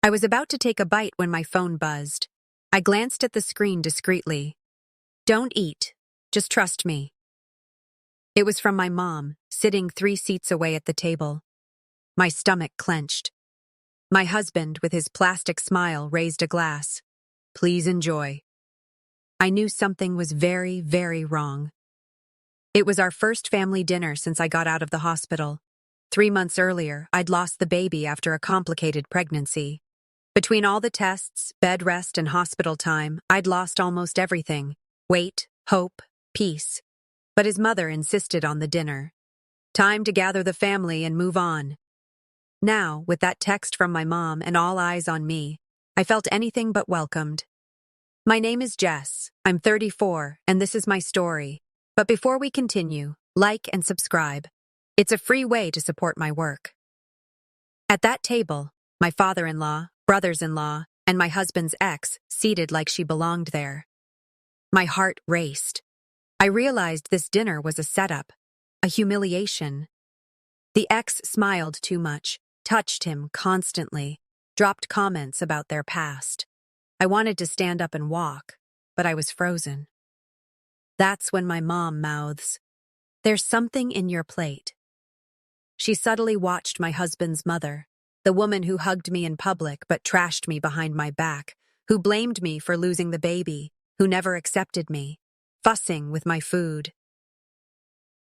I was about to take a bite when my phone buzzed. I glanced at the screen discreetly. "Don't eat. Just trust me." It was from my mom, sitting 3 seats away at the table. My stomach clenched. My husband, with his plastic smile, raised a glass. "Please enjoy." I knew something was very, very wrong. It was our first family dinner since I got out of the hospital. 3 months earlier, I'd lost the baby after a complicated pregnancy. Between all the tests, bed rest, and hospital time, I'd lost almost everything: weight, hope, peace. But his mother insisted on the dinner. Time to gather the family and move on. Now, with that text from my mom and all eyes on me, I felt anything but welcomed. My name is Jess. I'm 34, and this is my story. But before we continue, like and subscribe. It's a free way to support my work. At that table, my father-in-law, brothers-in-law, and my husband's ex seated like she belonged there. My heart raced. I realized this dinner was a setup, a humiliation. The ex smiled too much, touched him constantly, dropped comments about their past. I wanted to stand up and walk, but I was frozen. That's when my mom mouths, "There's something in your plate." She subtly watched my husband's mother, the woman who hugged me in public but trashed me behind my back, who blamed me for losing the baby, who never accepted me, fussing with my food.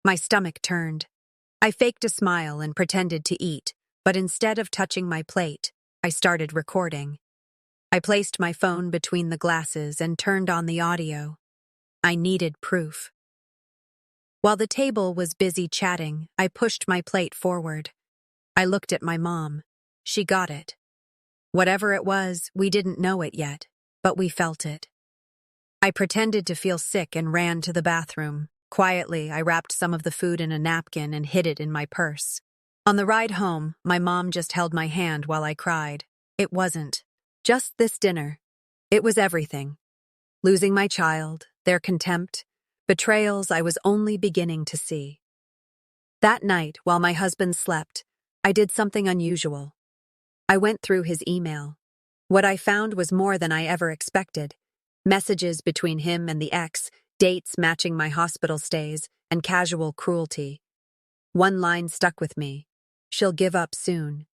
My stomach turned. I faked a smile and pretended to eat, but instead of touching my plate, I started recording. I placed my phone between the glasses and turned on the audio. I needed proof. While the table was busy chatting, I pushed my plate forward. I looked at my mom. She got it. Whatever it was, we didn't know it yet, but we felt it. I pretended to feel sick and ran to the bathroom. Quietly, I wrapped some of the food in a napkin and hid it in my purse. On the ride home, my mom just held my hand while I cried. It wasn't just this dinner. It was everything. Losing my child, their contempt, betrayals I was only beginning to see. That night, while my husband slept, I did something unusual. I went through his email. What I found was more than I ever expected. Messages between him and the ex, dates matching my hospital stays, and casual cruelty. One line stuck with me: "She'll give up soon."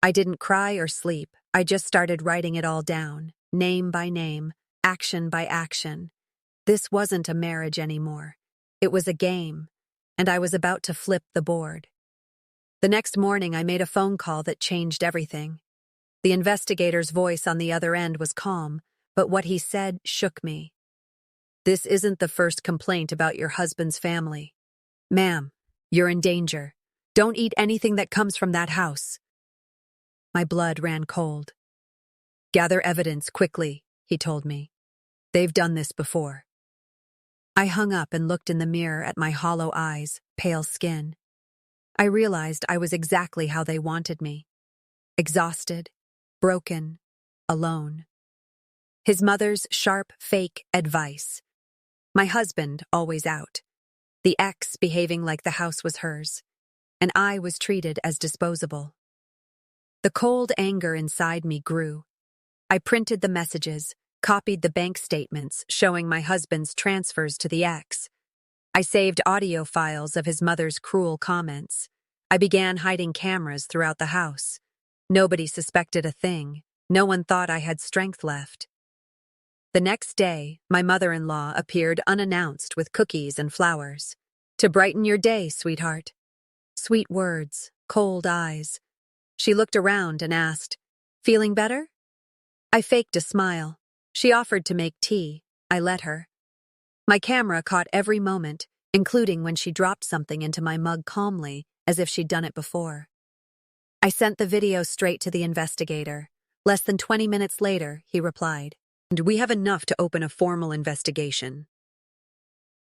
I didn't cry or sleep. I just started writing it all down, name by name, action by action. This wasn't a marriage anymore. It was a game, and I was about to flip the board. The next morning, I made a phone call that changed everything. The investigator's voice on the other end was calm, but what he said shook me. "This isn't the first complaint about your husband's family. Ma'am, you're in danger. Don't eat anything that comes from that house." My blood ran cold. "Gather evidence quickly," he told me. "They've done this before." I hung up and looked in the mirror at my hollow eyes, pale skin. I realized I was exactly how they wanted me. Exhausted, broken, alone. His mother's sharp, fake advice. My husband always out. The ex behaving like the house was hers. And I was treated as disposable. The cold anger inside me grew. I printed the messages, copied the bank statements showing my husband's transfers to the ex. I saved audio files of his mother's cruel comments. I began hiding cameras throughout the house. Nobody suspected a thing. No one thought I had strength left. The next day, my mother-in-law appeared unannounced with cookies and flowers. "To brighten your day, sweetheart." Sweet words, cold eyes. She looked around and asked, "Feeling better?" I faked a smile. She offered to make tea. I let her. My camera caught every moment, including when she dropped something into my mug calmly, as if she'd done it before. I sent the video straight to the investigator. Less than 20 minutes later, he replied, "And we have enough to open a formal investigation."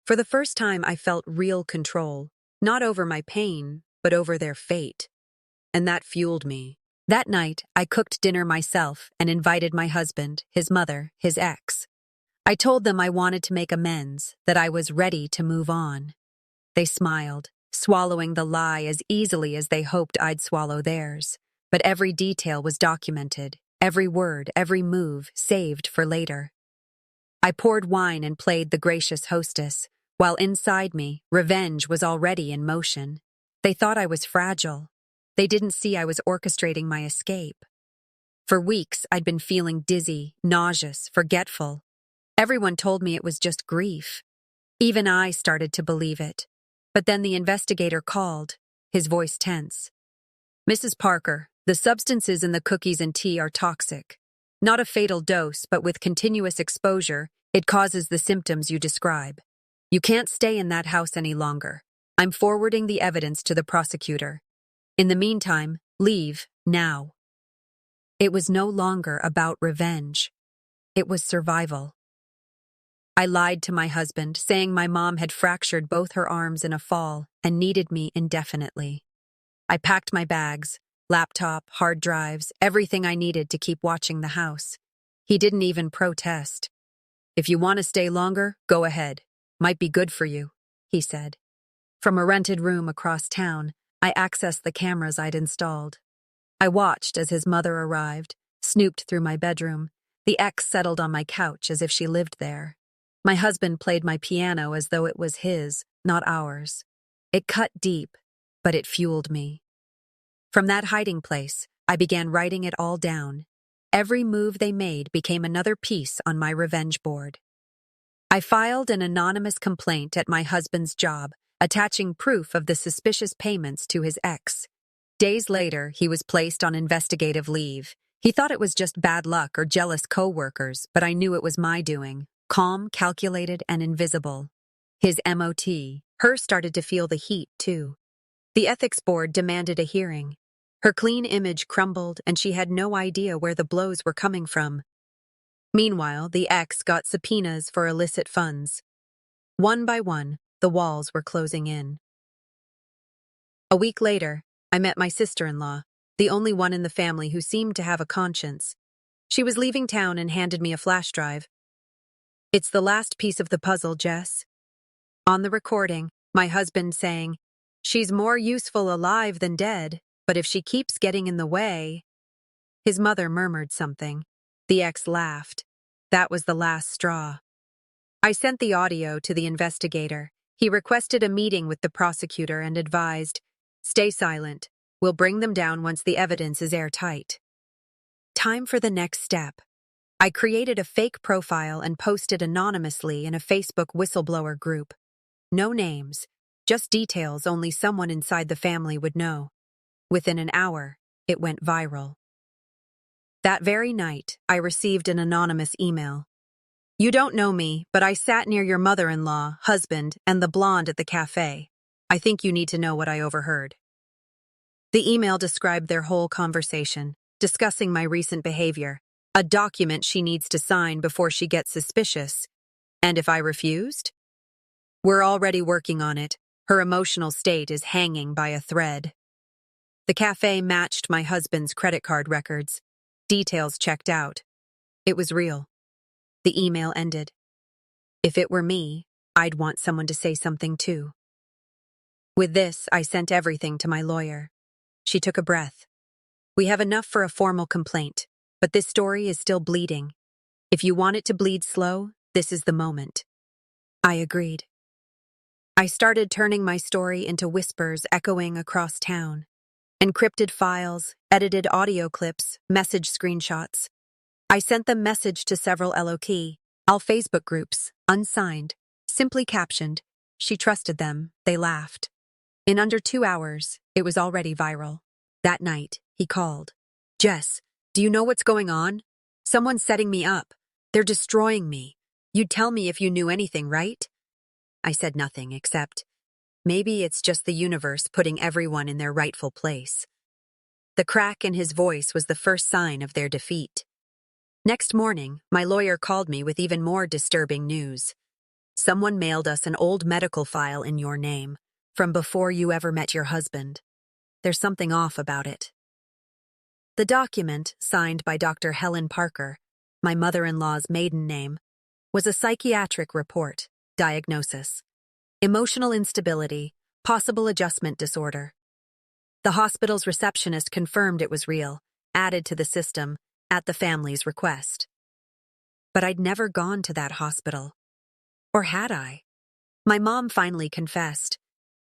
For the first time, I felt real control, not over my pain, but over their fate. And that fueled me. That night, I cooked dinner myself and invited my husband, his mother, his ex. I told them I wanted to make amends, that I was ready to move on. They smiled, swallowing the lie as easily as they hoped I'd swallow theirs. But every detail was documented, every word, every move saved for later. I poured wine and played the gracious hostess, while inside me, revenge was already in motion. They thought I was fragile. They didn't see I was orchestrating my escape. For weeks, I'd been feeling dizzy, nauseous, forgetful. Everyone told me it was just grief. Even I started to believe it. But then the investigator called, his voice tense. "Mrs. Parker, the substances in the cookies and tea are toxic. Not a fatal dose, but with continuous exposure, it causes the symptoms you describe. You can't stay in that house any longer. I'm forwarding the evidence to the prosecutor. In the meantime, leave, now." It was no longer about revenge. It was survival. I lied to my husband, saying my mom had fractured both her arms in a fall and needed me indefinitely. I packed my bags, laptop, hard drives, everything I needed to keep watching the house. He didn't even protest. "If you want to stay longer, go ahead. Might be good for you," he said. From a rented room across town, I accessed the cameras I'd installed. I watched as his mother arrived, snooped through my bedroom. The ex settled on my couch as if she lived there. My husband played my piano as though it was his, not ours. It cut deep, but it fueled me. From that hiding place, I began writing it all down. Every move they made became another piece on my revenge board. I filed an anonymous complaint at my husband's job, attaching proof of the suspicious payments to his ex. Days later, he was placed on investigative leave. He thought it was just bad luck or jealous co-workers, but I knew it was my doing. Calm, calculated, and invisible. His MOT. Her started to feel the heat, too. The ethics board demanded a hearing. Her clean image crumbled, and she had no idea where the blows were coming from. Meanwhile, the ex got subpoenas for illicit funds. One by one, the walls were closing in. A week later, I met my sister-in-law, the only one in the family who seemed to have a conscience. She was leaving town and handed me a flash drive. "It's the last piece of the puzzle, Jess." On the recording, my husband saying, "She's more useful alive than dead, but if she keeps getting in the way..." His mother murmured something. The ex laughed. That was the last straw. I sent the audio to the investigator. He requested a meeting with the prosecutor and advised, "Stay silent. We'll bring them down once the evidence is airtight." Time for the next step. I created a fake profile and posted anonymously in a Facebook whistleblower group. No names, just details only someone inside the family would know. Within an hour, it went viral. That very night, I received an anonymous email. "You don't know me, but I sat near your mother-in-law, husband, and the blonde at the cafe. I think you need to know what I overheard." The email described their whole conversation, discussing my recent behavior, a document she needs to sign before she gets suspicious. And if I refused? "We're already working on it. Her emotional state is hanging by a thread." The cafe matched my husband's credit card records. Details checked out. It was real. The email ended. If it were me, I'd want someone to say something too. With this, I sent everything to my lawyer. She took a breath. "We have enough for a formal complaint, but this story is still bleeding. If you want it to bleed slow, this is the moment." I agreed. I started turning my story into whispers echoing across town. Encrypted files, edited audio clips, message screenshots. I sent the message to several all Facebook groups, unsigned, simply captioned. She trusted them, they laughed. In under 2 hours, it was already viral. That night, he called. "Jess, do you know what's going on? Someone's setting me up. They're destroying me. You'd tell me if you knew anything, right?" I said nothing except, maybe it's just the universe putting everyone in their rightful place. The crack in his voice was the first sign of their defeat. Next morning, my lawyer called me with even more disturbing news. "Someone mailed us an old medical file in your name, from before you ever met your husband. There's something off about it." The document, signed by Dr. Helen Parker, my mother-in-law's maiden name, was a psychiatric report, diagnosis: emotional instability, possible adjustment disorder. The hospital's receptionist confirmed it was real, added to the system, at the family's request. But I'd never gone to that hospital. Or had I? My mom finally confessed.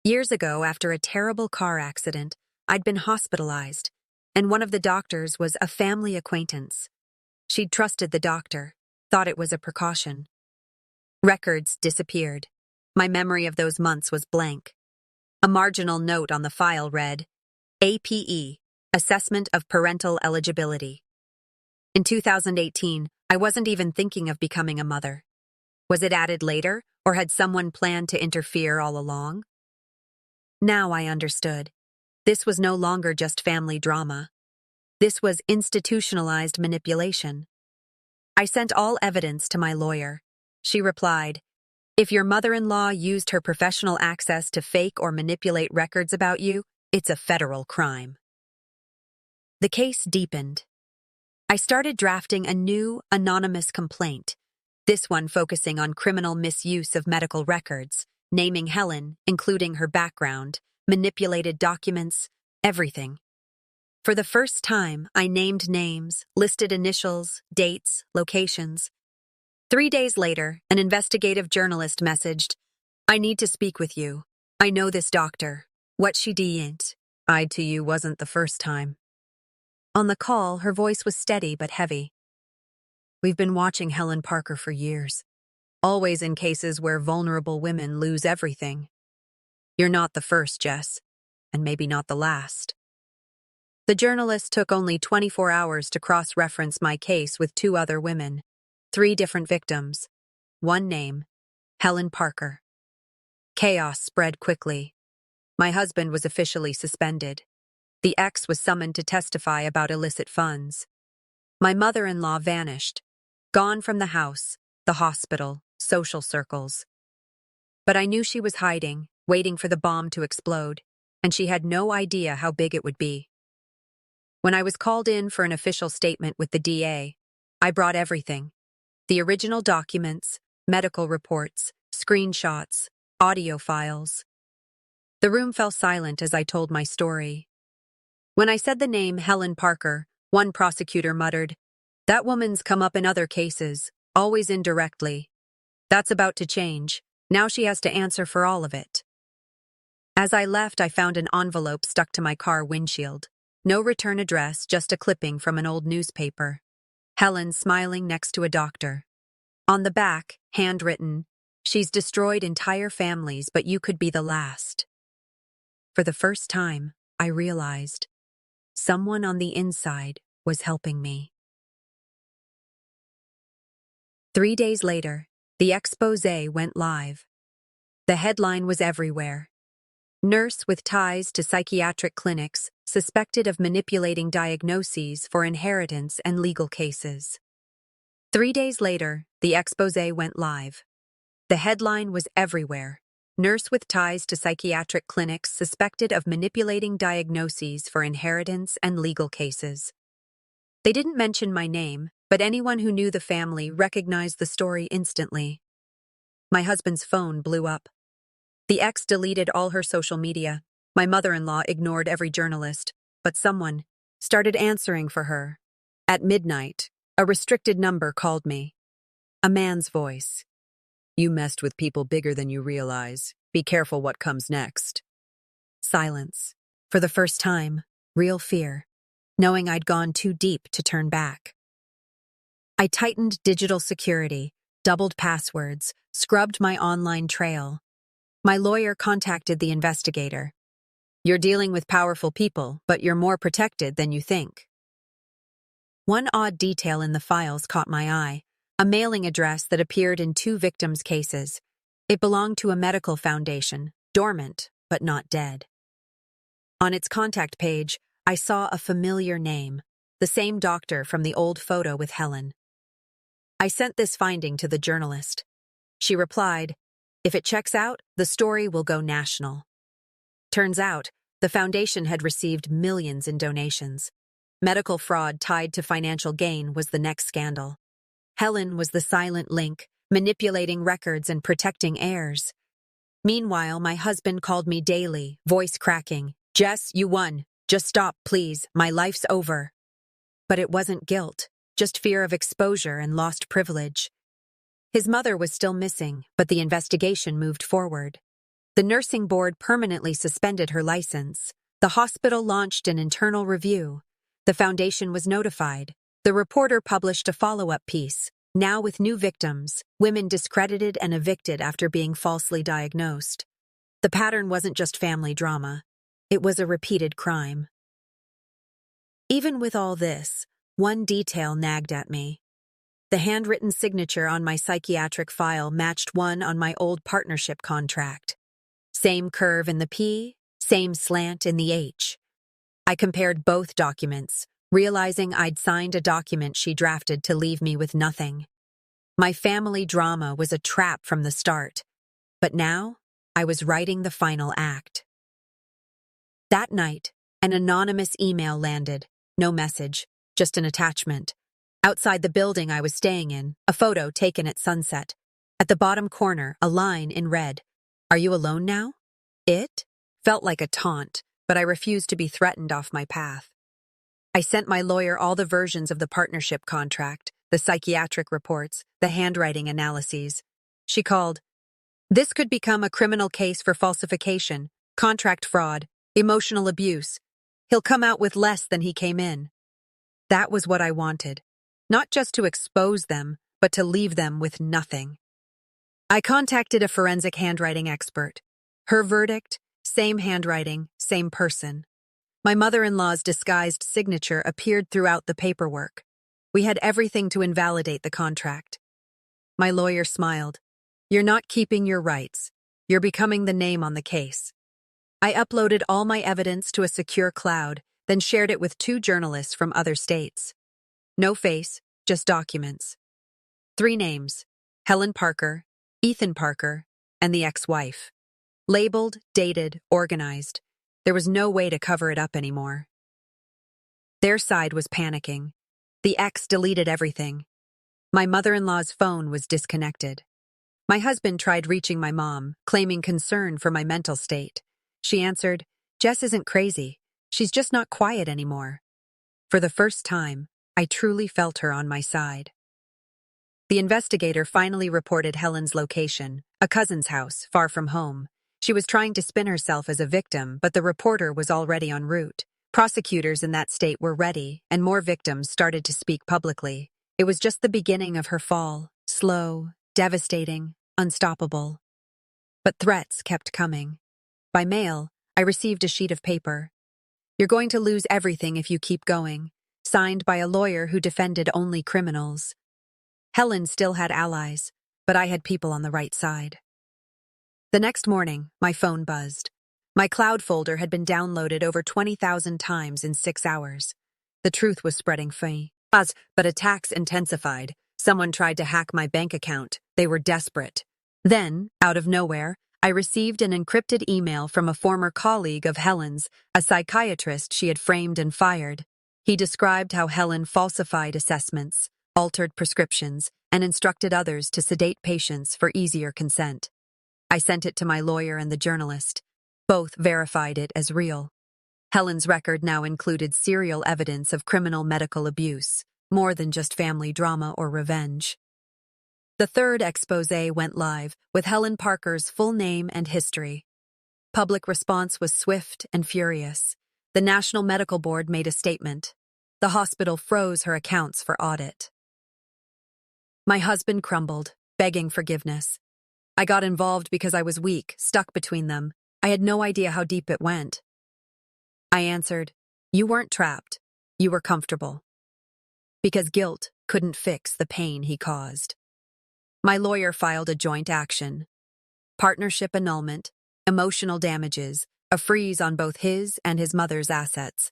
Years ago, after a terrible car accident, I'd been hospitalized, and one of the doctors was a family acquaintance. She'd trusted the doctor, thought it was a precaution. Records disappeared. My memory of those months was blank. A marginal note on the file read, APE, Assessment of Parental Eligibility. In 2018, I wasn't even thinking of becoming a mother. Was it added later, or had someone planned to interfere all along? Now I understood. This was no longer just family drama. This was institutionalized manipulation. I sent all evidence to my lawyer. She replied, "If your mother-in-law used her professional access to fake or manipulate records about you, it's a federal crime." The case deepened. I started drafting a new, anonymous complaint, this one focusing on criminal misuse of medical records, naming Helen, including her background, manipulated documents, everything. For the first time, I named names, listed initials, dates, locations. 3 days later, an investigative journalist messaged, "I need to speak with you. I know this doctor. What she didn't lied to you wasn't the first time." On the call, her voice was steady but heavy. "We've been watching Helen Parker for years, always in cases where vulnerable women lose everything. You're not the first, Jess, and maybe not the last." The journalist took only 24 hours to cross-reference my case with 2 other women, 3 different victims, one name, Helen Parker. Chaos spread quickly. My husband was officially suspended. The ex was summoned to testify about illicit funds. My mother-in-law vanished, gone from the house, the hospital, social circles. But I knew she was hiding, waiting for the bomb to explode, and she had no idea how big it would be. When I was called in for an official statement with the DA, I brought everything. The original documents, medical reports, screenshots, audio files. The room fell silent as I told my story. When I said the name Helen Parker, one prosecutor muttered, "That woman's come up in other cases, always indirectly. That's about to change. Now she has to answer for all of it." As I left, I found an envelope stuck to my car windshield. No return address, just a clipping from an old newspaper. Helen smiling next to a doctor. On the back, handwritten, "She's destroyed entire families, but you could be the last." For the first time, I realized someone on the inside was helping me. 3 days later, the exposé went live. The headline was everywhere. Nurse with ties to psychiatric clinics suspected of manipulating diagnoses for inheritance and legal cases. 3 days later, the exposé went live. The headline was everywhere. Nurse with ties to psychiatric clinics suspected of manipulating diagnoses for inheritance and legal cases. They didn't mention my name, but anyone who knew the family recognized the story instantly. My husband's phone blew up. The ex deleted all her social media. My mother-in-law ignored every journalist, but someone started answering for her. At midnight, a restricted number called me. A man's voice. "You messed with people bigger than you realize. Be careful what comes next." Silence. For the first time, real fear, knowing I'd gone too deep to turn back. I tightened digital security, doubled passwords, scrubbed my online trail. My lawyer contacted the investigator. "You're dealing with powerful people, but you're more protected than you think." One odd detail in the files caught my eye. A mailing address that appeared in 2 victims' cases. It belonged to a medical foundation, dormant, but not dead. On its contact page, I saw a familiar name, the same doctor from the old photo with Helen. I sent this finding to the journalist. She replied, "If it checks out, the story will go national." Turns out, the foundation had received millions in donations. Medical fraud tied to financial gain was the next scandal. Helen was the silent link, manipulating records and protecting heirs. Meanwhile, my husband called me daily, voice cracking. "Jess, you won. Just stop, please. My life's over." But it wasn't guilt, just fear of exposure and lost privilege. His mother was still missing, but the investigation moved forward. The nursing board permanently suspended her license. The hospital launched an internal review. The foundation was notified. The reporter published a follow-up piece. Now with new victims, women discredited and evicted after being falsely diagnosed. The pattern wasn't just family drama. It was a repeated crime. Even with all this, one detail nagged at me. The handwritten signature on my psychiatric file matched one on my old partnership contract. Same curve in the P, same slant in the H. I compared both documents, realizing I'd signed a document she drafted to leave me with nothing. My family drama was a trap from the start, but now I was writing the final act. That night, an anonymous email landed. No message, just an attachment. Outside the building I was staying in, a photo taken at sunset. At the bottom corner, a line in red. "Are you alone now?" It felt like a taunt, but I refused to be threatened off my path. I sent my lawyer all the versions of the partnership contract, the psychiatric reports, the handwriting analyses. She called. "This could become a criminal case for falsification, contract fraud, emotional abuse. He'll come out with less than he came in." That was what I wanted. Not just to expose them, but to leave them with nothing. I contacted a forensic handwriting expert. Her verdict, same handwriting, same person. My mother-in-law's disguised signature appeared throughout the paperwork. We had everything to invalidate the contract. My lawyer smiled. "You're not keeping your rights. You're becoming the name on the case." I uploaded all my evidence to a secure cloud, then shared it with 2 journalists from other states. No face, just documents. 3 names: Helen Parker, Ethan Parker, and the ex-wife. Labeled, dated, organized. There was no way to cover it up anymore. Their side was panicking. The ex deleted everything. My mother-in-law's phone was disconnected. My husband tried reaching my mom, claiming concern for my mental state. She answered, "Jess isn't crazy. She's just not quiet anymore." For the first time, I truly felt her on my side. The investigator finally reported Helen's location, a cousin's house, far from home. She was trying to spin herself as a victim, but the reporter was already en route. Prosecutors in that state were ready, and more victims started to speak publicly. It was just the beginning of her fall, slow, devastating, unstoppable. But threats kept coming. By mail, I received a sheet of paper. "You're going to lose everything if you keep going," signed by a lawyer who defended only criminals. Helen still had allies, but I had people on the right side. The next morning, my phone buzzed. My cloud folder had been downloaded over 20,000 times in 6 hours. The truth was spreading fast, but attacks intensified. Someone tried to hack my bank account. They were desperate. Then, out of nowhere, I received an encrypted email from a former colleague of Helen's, a psychiatrist she had framed and fired. He described how Helen falsified assessments, altered prescriptions, and instructed others to sedate patients for easier consent. I sent it to my lawyer and the journalist. Both verified it as real. Helen's record now included serial evidence of criminal medical abuse, more than just family drama or revenge. The third exposé went live with Helen Parker's full name and history. Public response was swift and furious. The National Medical Board made a statement. The hospital froze her accounts for audit. My husband crumbled, begging forgiveness. I got involved because I was weak, stuck between them. I had no idea how deep it went. I answered, "You weren't trapped. You were comfortable." Because guilt couldn't fix the pain he caused. My lawyer filed a joint action. Partnership annulment, emotional damages, a freeze on both his and his mother's assets.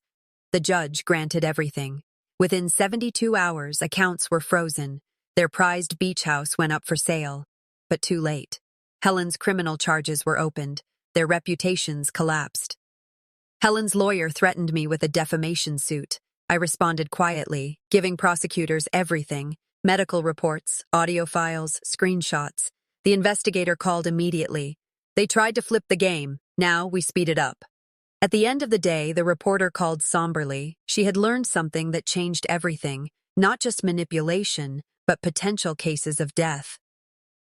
The judge granted everything. Within 72 hours, accounts were frozen. Their prized beach house went up for sale. But too late. Helen's criminal charges were opened. Their reputations collapsed. Helen's lawyer threatened me with a defamation suit. I responded quietly, giving prosecutors everything: medical reports, audio files, screenshots. The investigator called immediately. They tried to flip the game. Now we speed it up. At the end of the day, the reporter called somberly. She had learned something that changed everything, not just manipulation, but potential cases of death.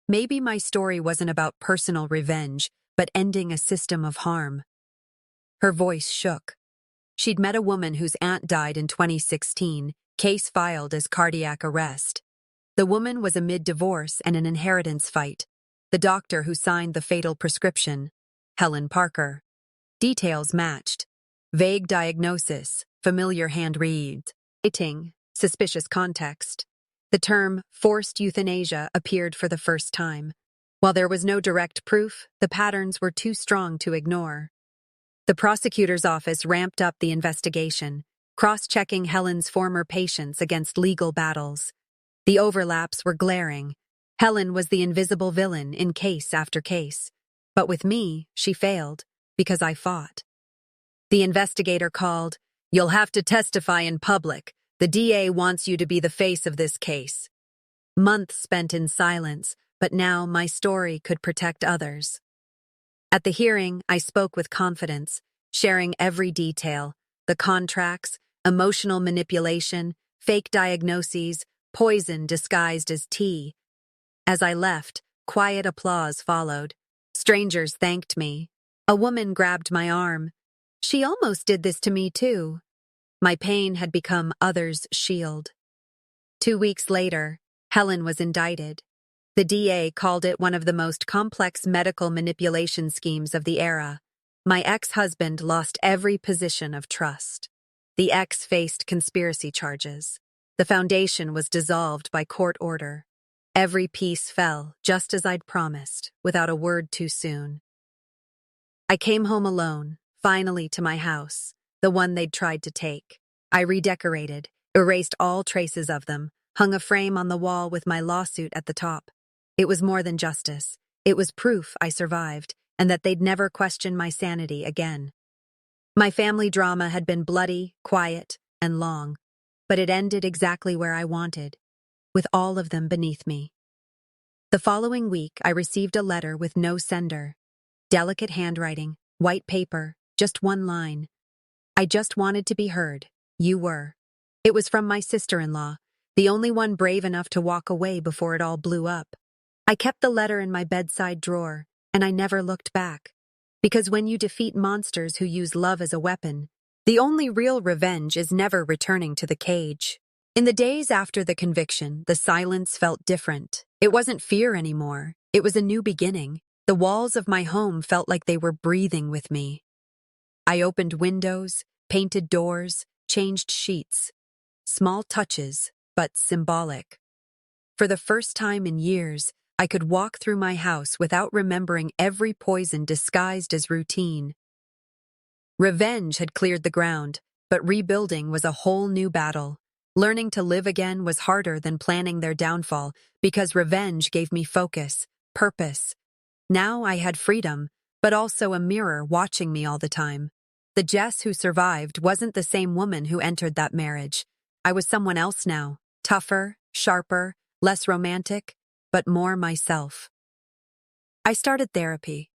Maybe my story wasn't about personal revenge, but ending a system of harm. Her voice shook. She'd met a woman whose aunt died in 2016, case filed as cardiac arrest. The woman was amid divorce and an inheritance fight. The doctor who signed the fatal prescription, Helen Parker. Details matched. Vague diagnosis, familiar handwriting, suspicious context. The term forced euthanasia appeared for the first time. While there was no direct proof, the patterns were too strong to ignore. The prosecutor's office ramped up the investigation, cross-checking Helen's former patients against legal battles. The overlaps were glaring. Helen was the invisible villain in case after case. But with me, she failed, because I fought. The investigator called, "You'll have to testify in public. The DA wants you to be the face of this case." Months spent in silence, but now my story could protect others. At the hearing, I spoke with confidence, sharing every detail: the contracts, emotional manipulation, fake diagnoses, poison disguised as tea. As I left, quiet applause followed. Strangers thanked me. A woman grabbed my arm. She almost did this to me too. My pain had become others' shield. 2 weeks later, Helen was indicted. The DA called it one of the most complex medical manipulation schemes of the era. My ex-husband lost every position of trust. The ex faced conspiracy charges. The foundation was dissolved by court order. Every piece fell, just as I'd promised, without a word too soon. I came home alone, finally to my house, the one they'd tried to take. I redecorated, erased all traces of them, hung a frame on the wall with my lawsuit at the top. It was more than justice. It was proof I survived, and that they'd never question my sanity again. My family drama had been bloody, quiet, and long, but it ended exactly where I wanted, with all of them beneath me. The following week, I received a letter with no sender. Delicate handwriting, white paper, just one line. "I just wanted to be heard. You were." It was from my sister-in-law, the only one brave enough to walk away before it all blew up. I kept the letter in my bedside drawer, and I never looked back. Because when you defeat monsters who use love as a weapon, the only real revenge is never returning to the cage. In the days after the conviction, the silence felt different. It wasn't fear anymore. It was a new beginning. The walls of my home felt like they were breathing with me. I opened windows, painted doors, changed sheets. Small touches, but symbolic. For the first time in years, I could walk through my house without remembering every poison disguised as routine. Revenge had cleared the ground, but rebuilding was a whole new battle. Learning to live again was harder than planning their downfall, because revenge gave me focus, purpose. Now I had freedom, but also a mirror watching me all the time. The Jess who survived wasn't the same woman who entered that marriage. I was someone else now, tougher, sharper, less romantic, but more myself. I started therapy.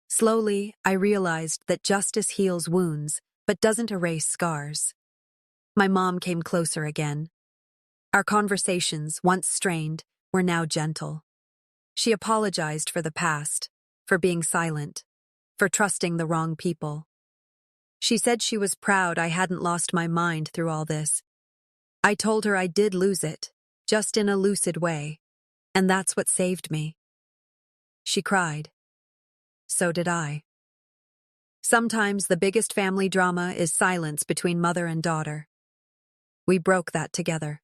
Slowly, I realized that justice heals wounds, but doesn't erase scars. My mom came closer again. Our conversations, once strained, were now gentle. She apologized for the past, for being silent, for trusting the wrong people. She said she was proud I hadn't lost my mind through all this. I told her I did lose it, just in a lucid way, and that's what saved me. She cried. So did I. Sometimes the biggest family drama is silence between mother and daughter. We broke that together.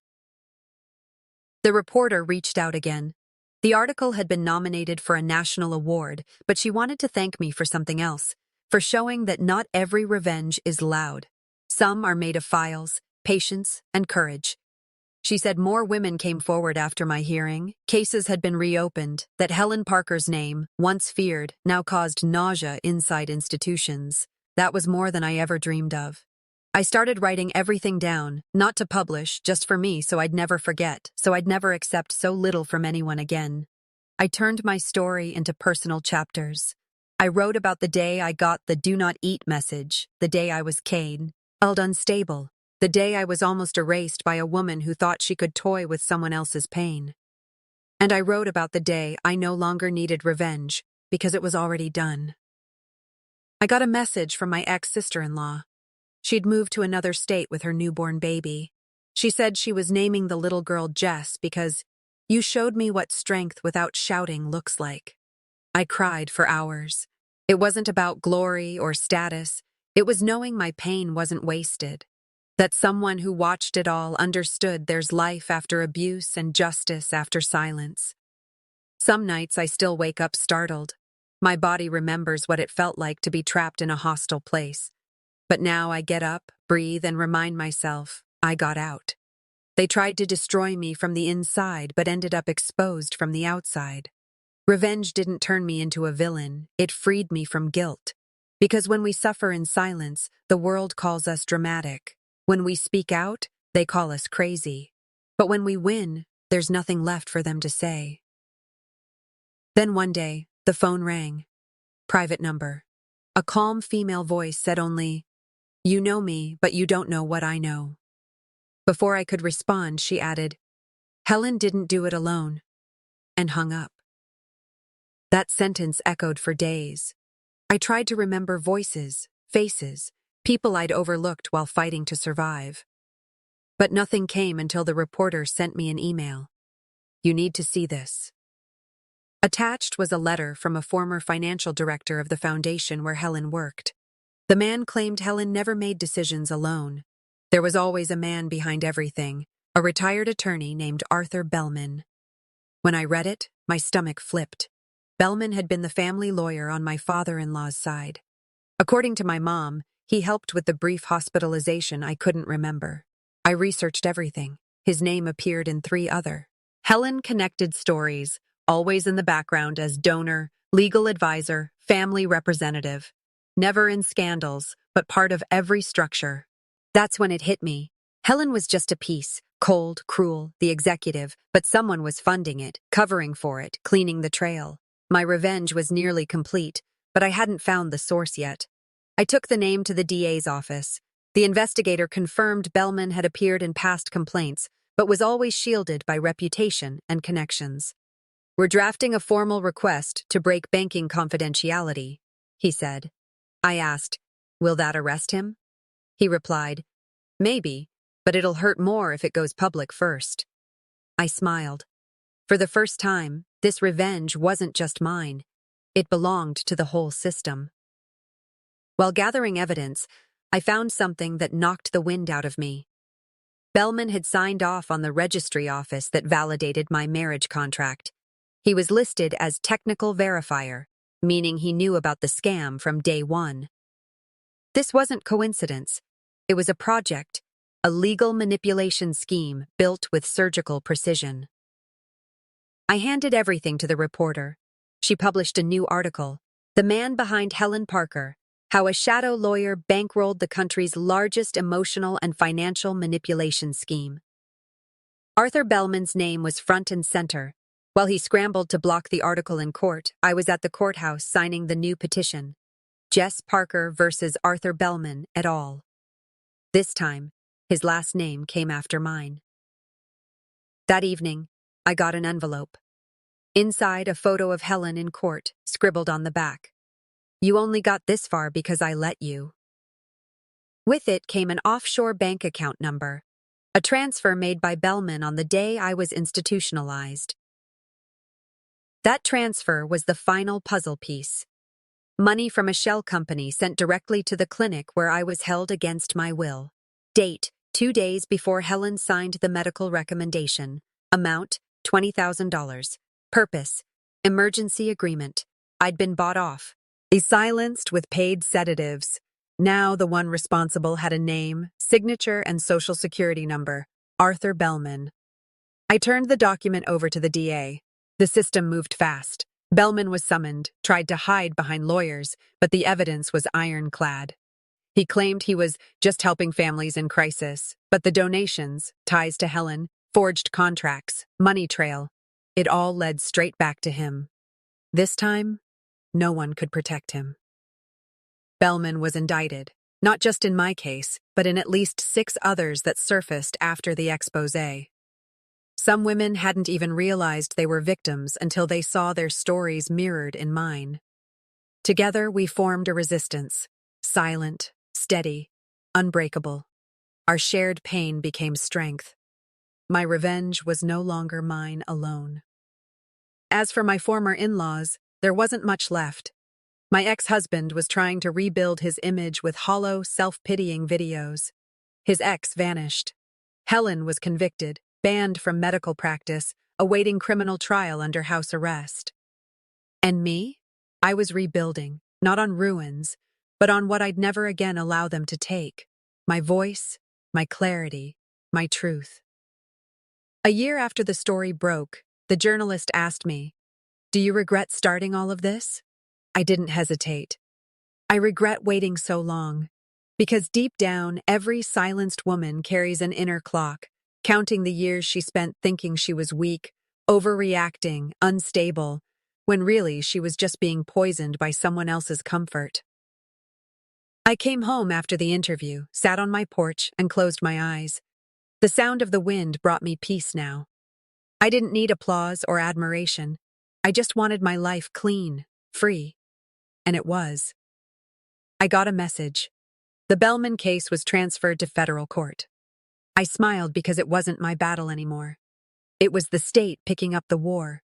The reporter reached out again. The article had been nominated for a national award, but she wanted to thank me for something else, for showing that not every revenge is loud. Some are made of files, patience, and courage. She said more women came forward after my hearing, cases had been reopened, that Helen Parker's name, once feared, now caused nausea inside institutions. That was more than I ever dreamed of. I started writing everything down, not to publish, just for me so I'd never forget, so I'd never accept so little from anyone again. I turned my story into personal chapters. I wrote about the day I got the do not eat message, the day I was caned, held unstable, the day I was almost erased by a woman who thought she could toy with someone else's pain. And I wrote about the day I no longer needed revenge because it was already done. I got a message from my ex-sister-in-law. She'd moved to another state with her newborn baby. She said she was naming the little girl Jess because you showed me what strength without shouting looks like. I cried for hours. It wasn't about glory or status. It was knowing my pain wasn't wasted. That someone who watched it all understood there's life after abuse and justice after silence. Some nights I still wake up startled. My body remembers what it felt like to be trapped in a hostile place. But now I get up, breathe, and remind myself I got out. They tried to destroy me from the inside but ended up exposed from the outside. Revenge didn't turn me into a villain, it freed me from guilt. Because when we suffer in silence, the world calls us dramatic. When we speak out, they call us crazy. But when we win, there's nothing left for them to say. Then one day, the phone rang. Private number. A calm female voice said only, "You know me, but you don't know what I know." Before I could respond, she added, "Helen didn't do it alone," and hung up. That sentence echoed for days. I tried to remember voices, faces, people I'd overlooked while fighting to survive. But nothing came until the reporter sent me an email. "You need to see this." Attached was a letter from a former financial director of the foundation where Helen worked. The man claimed Helen never made decisions alone. There was always a man behind everything, a retired attorney named Arthur Bellman. When I read it, my stomach flipped. Bellman had been the family lawyer on my father-in-law's side. According to my mom, he helped with the brief hospitalization I couldn't remember. I researched everything. His name appeared in 3 other. Helen connected stories, always in the background as donor, legal advisor, family representative. Never in scandals, but part of every structure. That's when it hit me. Helen was just a piece, cold, cruel, the executive, but someone was funding it, covering for it, cleaning the trail. My revenge was nearly complete, but I hadn't found the source yet. I took the name to the DA's office. The investigator confirmed Bellman had appeared in past complaints, but was always shielded by reputation and connections. "We're drafting a formal request to break banking confidentiality," he said. I asked, "Will that arrest him?" He replied, "Maybe, but it'll hurt more if it goes public first." I smiled. For the first time, this revenge wasn't just mine. It belonged to the whole system. While gathering evidence, I found something that knocked the wind out of me. Bellman had signed off on the registry office that validated my marriage contract. He was listed as technical verifier, meaning he knew about the scam from day one. This wasn't coincidence. It was a project, a legal manipulation scheme built with surgical precision. I handed everything to the reporter. She published a new article, "The Man Behind Helen Parker: How a Shadow Lawyer Bankrolled the Country's Largest Emotional and Financial Manipulation Scheme." Arthur Bellman's name was front and center. While he scrambled to block the article in court, I was at the courthouse signing the new petition. Jess Parker versus Arthur Bellman et al. This time, his last name came after mine. That evening, I got an envelope. Inside, a photo of Helen in court, scribbled on the back. "You only got this far because I let you." With it came an offshore bank account number, a transfer made by Bellman on the day I was institutionalized. That transfer was the final puzzle piece. Money from a shell company sent directly to the clinic where I was held against my will. Date, 2 days before Helen signed the medical recommendation. Amount, $20,000. Purpose, emergency agreement. I'd been bought off. Silenced with paid sedatives. Now the one responsible had a name, signature, and social security number, Arthur Bellman. I turned the document over to the DA. The system moved fast. Bellman was summoned, tried to hide behind lawyers, but the evidence was ironclad. He claimed he was just helping families in crisis, but the donations, ties to Helen, forged contracts, money trail, it all led straight back to him. This time, no one could protect him. Bellman was indicted, not just in my case, but in at least 6 others that surfaced after the exposé. Some women hadn't even realized they were victims until they saw their stories mirrored in mine. Together, we formed a resistance, silent, steady, unbreakable. Our shared pain became strength. My revenge was no longer mine alone. As for my former in-laws, there wasn't much left. My ex-husband was trying to rebuild his image with hollow, self-pitying videos. His ex vanished. Helen was convicted, banned from medical practice, awaiting criminal trial under house arrest. And me? I was rebuilding, not on ruins, but on what I'd never again allow them to take. My voice, my clarity, my truth. A year after the story broke, the journalist asked me, "Do you regret starting all of this?" I didn't hesitate. I regret waiting so long, because deep down, every silenced woman carries an inner clock, counting the years she spent thinking she was weak, overreacting, unstable, when really she was just being poisoned by someone else's comfort. I came home after the interview, sat on my porch, and closed my eyes. The sound of the wind brought me peace now. I didn't need applause or admiration. I just wanted my life clean, free. And it was. I got a message. The Bellman case was transferred to federal court. I smiled because it wasn't my battle anymore. It was the state picking up the war.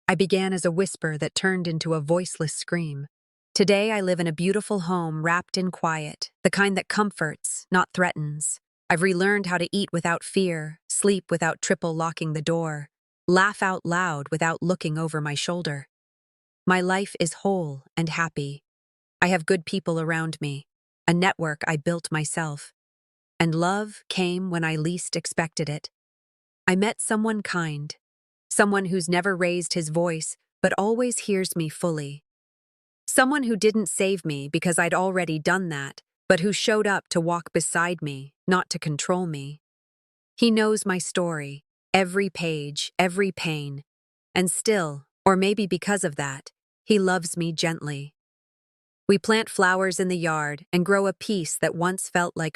I began as a whisper that turned into a voiceless scream. Today I live in a beautiful home wrapped in quiet, the kind that comforts, not threatens. I've relearned how to eat without fear, sleep without triple locking the door, laugh out loud without looking over my shoulder. My life is whole and happy. I have good people around me, a network I built myself. And love came when I least expected it. I met someone kind, someone who's never raised his voice but always hears me fully. Someone who didn't save me because I'd already done that, but who showed up to walk beside me, not to control me. He knows my story, every page, every pain. And still, or maybe because of that, he loves me gently. We plant flowers in the yard and grow a peace that once felt like